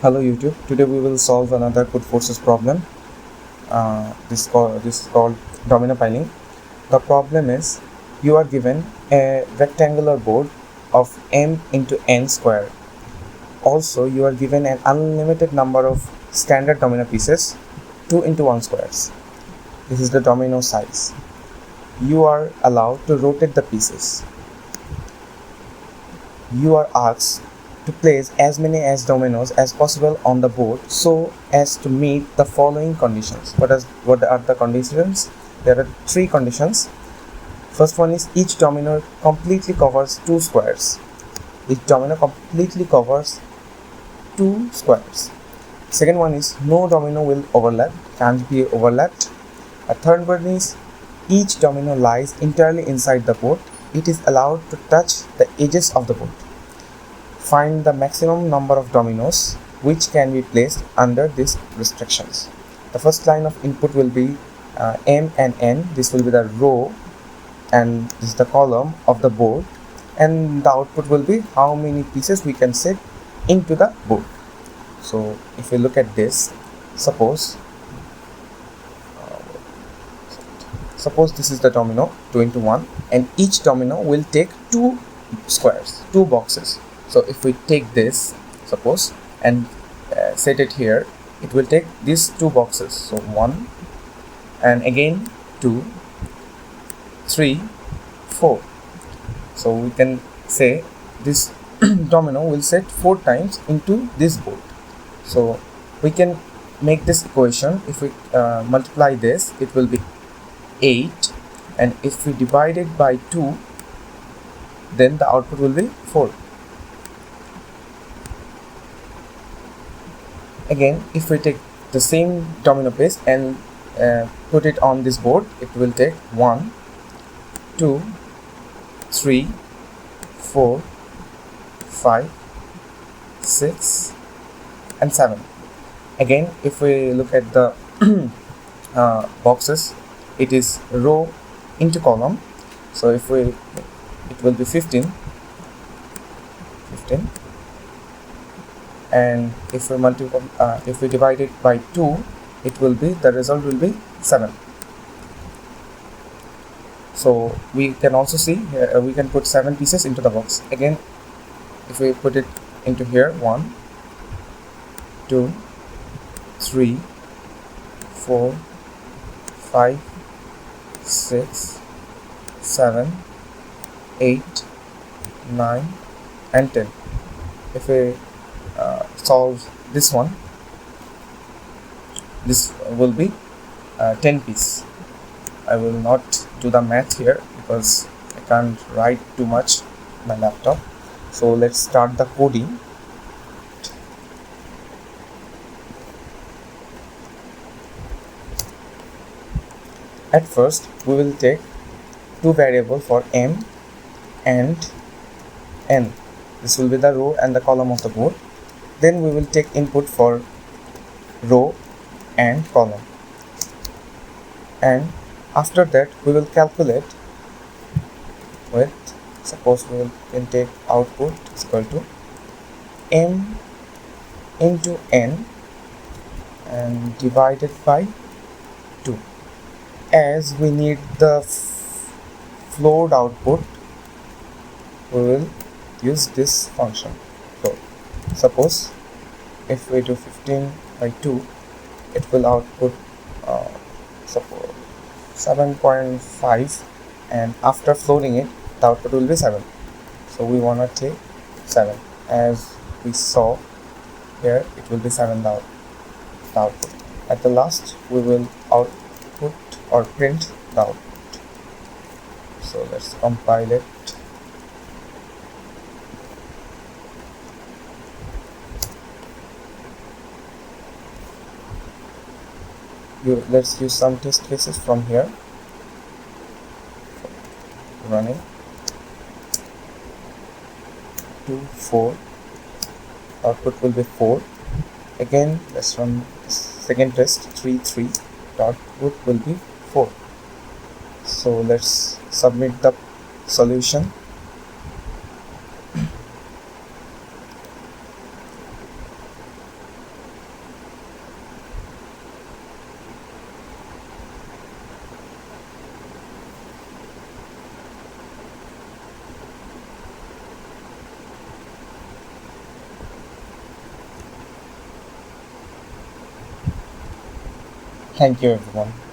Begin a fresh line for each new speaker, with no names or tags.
Hello YouTube. Today we will solve another Codeforces problem. This is called domino piling. The problem is you are given a rectangular board of m into n square. Also, you are given an unlimited number of standard domino pieces, 2 into 1 squares. This is the domino size. You are allowed to rotate the pieces. You are asked to place as many as dominoes as possible on the board so as to meet the following conditions. What are the conditions? There are 3 conditions. First one is each domino completely covers 2 squares. Each domino completely covers 2 squares. Second one is no domino will overlap, can't be overlapped. A third one is each domino lies entirely inside the board. It is allowed to touch the edges of the board. Find the maximum number of dominoes which can be placed under these restrictions. The first line of input will be m and n. This will be the row and this is the column of the board, and the output will be how many pieces we can set into the board. So if we look at this, suppose this is the domino 2 into 1, and each domino will take 2 squares, 2 boxes. So if we take this, suppose, and set it here, it will take these 2 boxes. So 1 and again 2, 3, 4. So we can say this domino will set 4 times into this board. So we can make this equation. If we multiply this, it will be 8, and if we divide it by 2, then the output will be 4. Again, if we take the same domino piece and put it on this board, it will take 1, 2, 3, 4, 5, 6, and 7. Again, if we look at the boxes, it is row into column. So if it will be 15, and if we divide it by 2, it will be, the result will be 7. So we can also see we can put 7 pieces into the box. Again, if we put it into here, 1, 2, 3, 4, 5, 6, 7, 8, 9, and 10. If we solve this one, this will be 10 piece. I will not do the math here because I can't write too much on my laptop. So let's start the coding. At first, we will take 2 variables for m and n. This will be the row and the column of the board. Then we will take input for row and column, and after that we will calculate with, suppose we can take output is equal to m into n and divided by 2. As we need the float output, we will use this function. So suppose if we do 15 by 2, it will output suppose 7.5, and after floating it, the output will be 7. So we want to take 7. As we saw here, it will be 7 the output. At the last, we will output or print the output. So let's compile it. Let's use some test cases from here. Running 2, 4. Output will be 4. Again, let's run second test. 3, 3. The output will be 4. So let's submit the solution. Thank you everyone.